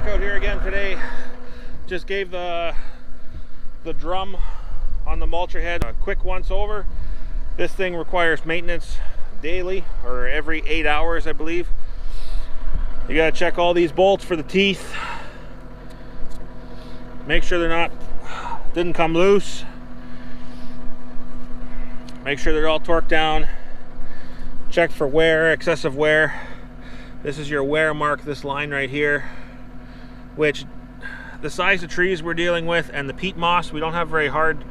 workout here again today. Just gave the drum on the mulcher head a quick once over. This thing requires maintenance daily, or every 8 hours, I believe. You gotta check all these bolts for the teeth. Make sure didn't come loose. Make sure they're all torqued down. Check for wear, excessive wear. This is your wear mark, this line right here, which the size of trees we're dealing with and the peat moss, we don't have very hard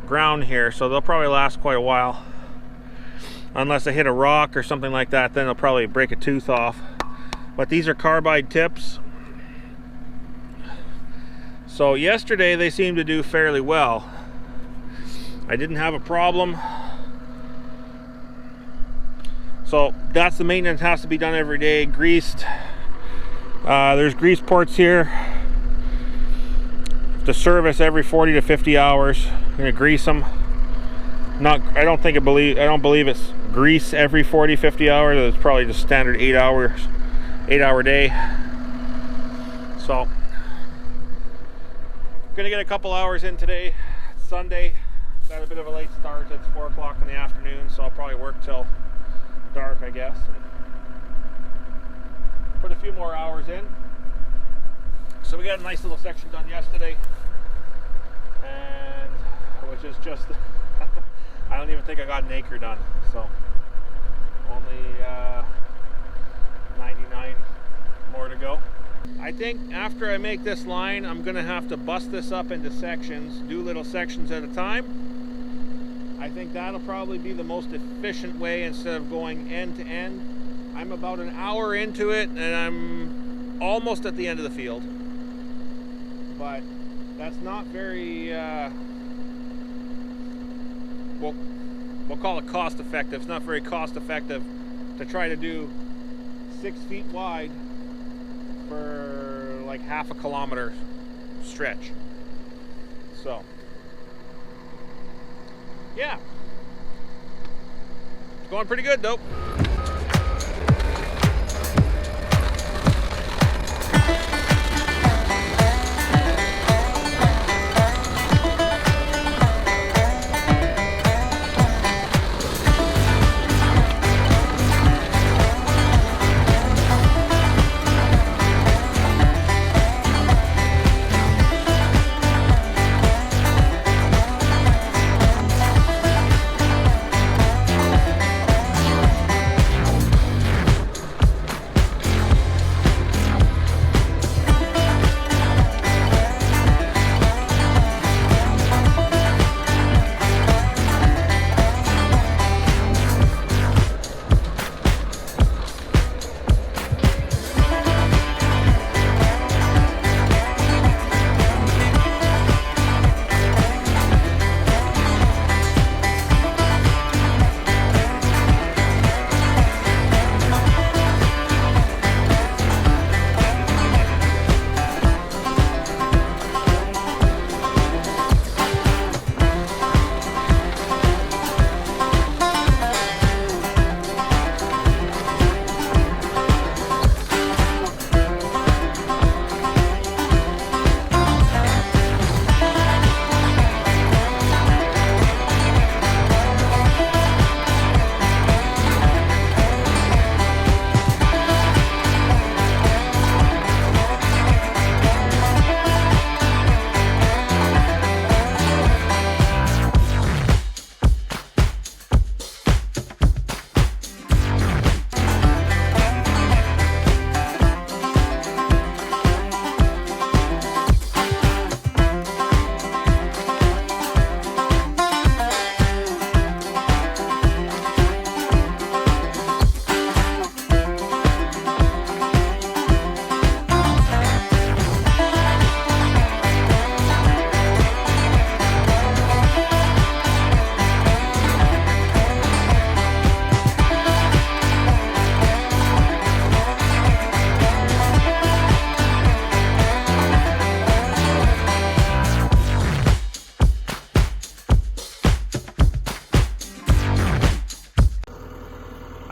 ground here, so they'll probably last quite a while. Unless I hit a rock or something like that, then they'll probably break a tooth off. But these are carbide tips. So yesterday they seemed to do fairly well. I didn't have a problem. So that's the maintenance, has to be done every day, greased. There's grease ports here. To service every 40 to 50 hours. I'm gonna grease them. I don't believe it's grease every 40-50 hours. It's probably just standard 8 hour day. So gonna get a couple hours in today. It's Sunday. Got a bit of a late start. It's 4 o'clock in the afternoon, so I'll probably work till dark, I guess. Put a few more hours in. So we got a nice little section done yesterday, and which is just I don't even think I got an acre done, so only 99 more to go. I think after I make this line, I'm gonna have to bust this up into sections, do little sections at a time. I think that'll probably be the most efficient way instead of going end to end. I'm about an hour into it and I'm almost at the end of the field. But that's not very, we'll call it cost effective. It's not very cost effective to try to do 6 feet wide for like half a kilometer stretch. So, yeah, it's going pretty good though.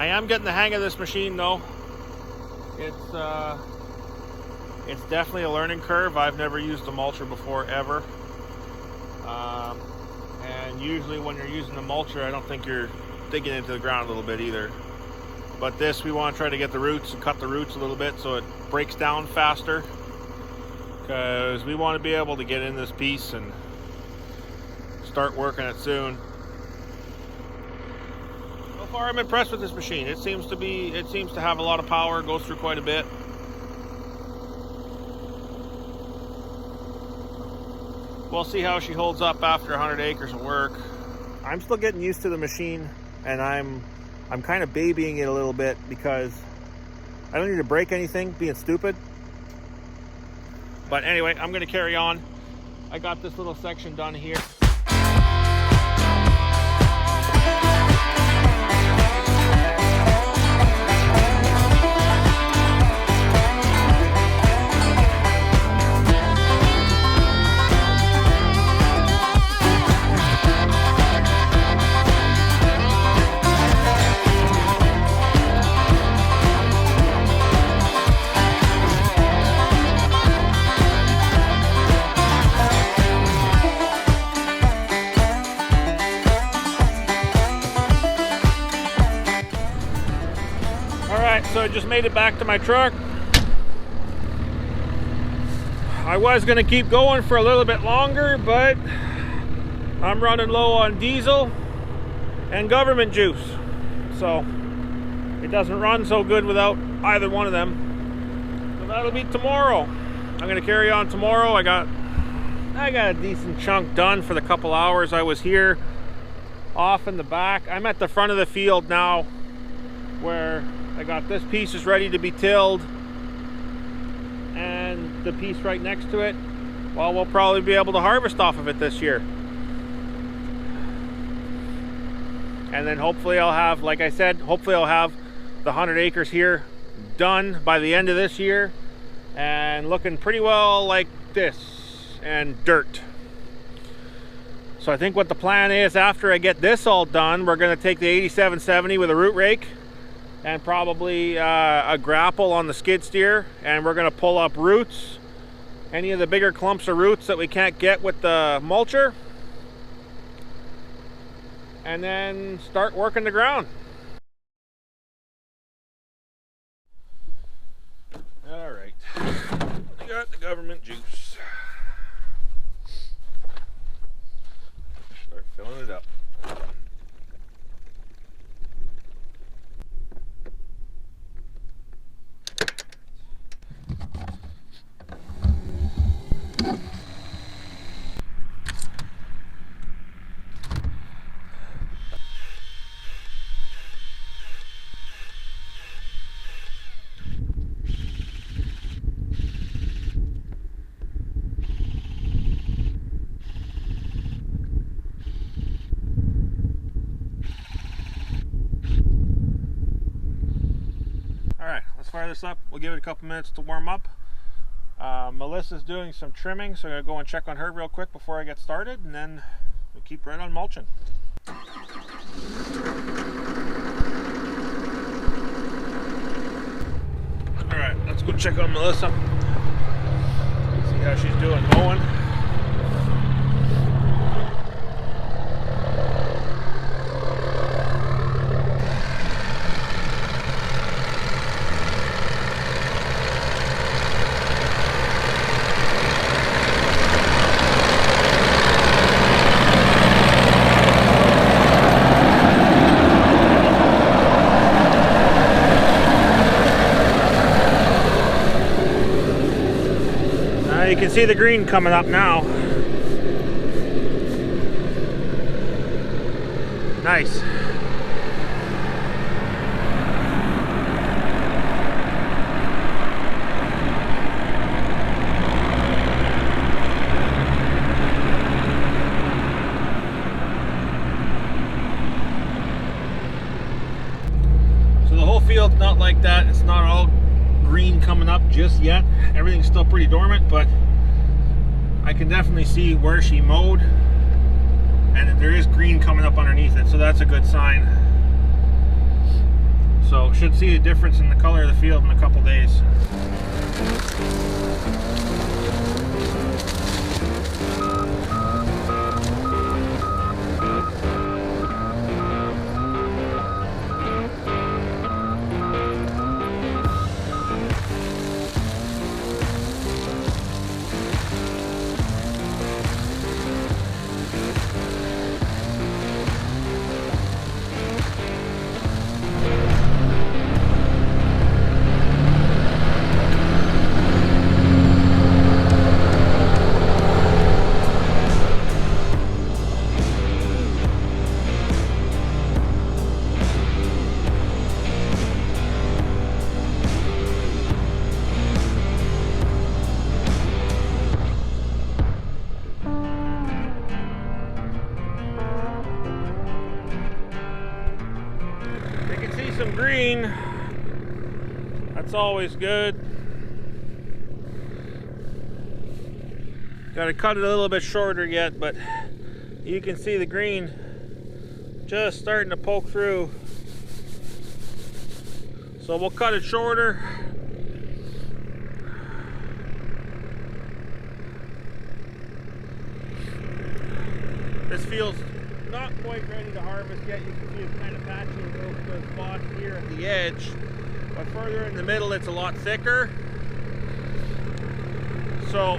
I am getting the hang of this machine though. It's definitely a learning curve. I've never used a mulcher before, ever. And usually when you're using a mulcher, I don't think you're digging into the ground a little bit either. But this, we want to try to get the roots and cut the roots a little bit so it breaks down faster, because we want to be able to get in this piece and start working it soon. So far I'm impressed with this machine. It seems to have a lot of power, goes through quite a bit. We'll see how she holds up after 100 acres of work. I'm still getting used to the machine, and I'm kind of babying it a little bit because I don't need to break anything being stupid. But anyway, I'm going to carry on. I got this little section done here. So I just made it back to my truck. I was gonna keep going for a little bit longer, but I'm running low on diesel and government juice. So it doesn't run so good without either one of them. So that'll be tomorrow. I'm gonna carry on tomorrow. I got a decent chunk done for the couple hours I was here. Off in the back. I'm at the front of the field now, where I got this piece is ready to be tilled, and the piece right next to it, well, we'll probably be able to harvest off of it this year. And then hopefully I'll have, like I said, hopefully I'll have the 100 acres here done by the end of this year, and looking pretty well like this, and dirt. So I think what the plan is, after I get this all done, we're going to take the 8770 with a root rake and probably a grapple on the skid steer, and we're going to pull up roots, any of the bigger clumps of roots that we can't get with the mulcher, and then start working the ground. All right, we got the government juice. Start filling it up. Fire this up. We'll give it a couple minutes to warm up. Melissa's doing some trimming, so I'm going to go and check on her real quick before I get started, and then we'll keep right on mulching. Alright, let's go check on Melissa. See how she's doing mowing. You can see the green coming up now. Nice. So the whole field's not like that. It's not all green coming up just yet. Everything's still pretty dormant, but I can definitely see where she mowed, and there is green coming up underneath it, so that's a good sign. So should see a difference in the color of the field in a couple days. That's always good. Got to cut it a little bit shorter yet, but you can see the green just starting to poke through. So we'll cut it shorter. This field's not quite ready to harvest yet. You can see it's kind of patchy in those spots here at the edge. But further in the middle, it's a lot thicker. So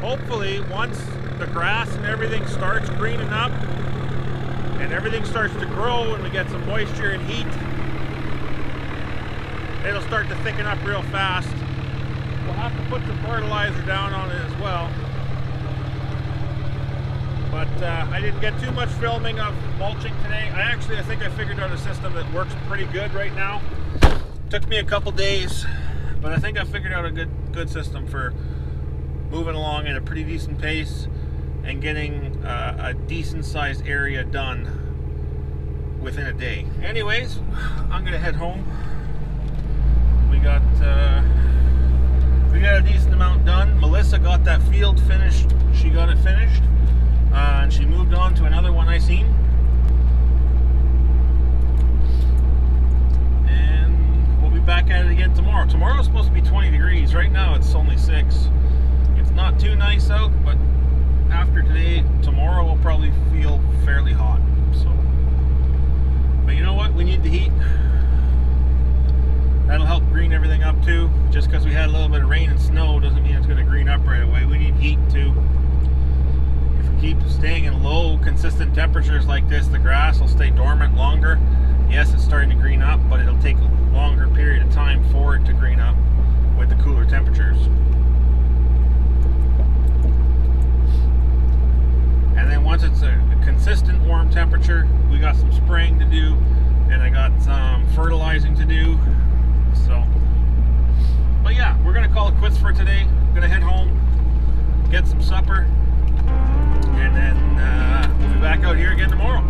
hopefully once the grass and everything starts greening up and everything starts to grow and we get some moisture and heat, it'll start to thicken up real fast. We'll have to put some fertilizer down on it as well. But I didn't get too much filming of mulching today. I think I figured out a system that works pretty good right now. Took me a couple days, but I think I figured out a good system for moving along at a pretty decent pace and getting a decent sized area done within a day. Anyways, I'm gonna head home. We got a decent amount done. Melissa got that field finished. She got it finished. And she moved on to another one I seen. And we'll be back at it again tomorrow. Tomorrow's supposed to be 20 degrees. Right now it's only 6. It's not too nice out, but after today, tomorrow will probably feel fairly hot. So, but you know what? We need the heat. That'll help green everything up too. Just because we had a little bit of rain and snow doesn't mean it's going to green up right away. We need heat too. Keep staying in low, consistent temperatures like this, the grass will stay dormant longer. Yes, it's starting to green up, but it'll take a longer period of time for it to green up with the cooler temperatures. And then once it's a consistent warm temperature, we got some spraying to do, and I got some fertilizing to do. So, but yeah, we're gonna call it quits for today. I'm gonna head home, get some supper, and then we'll be back out here again tomorrow.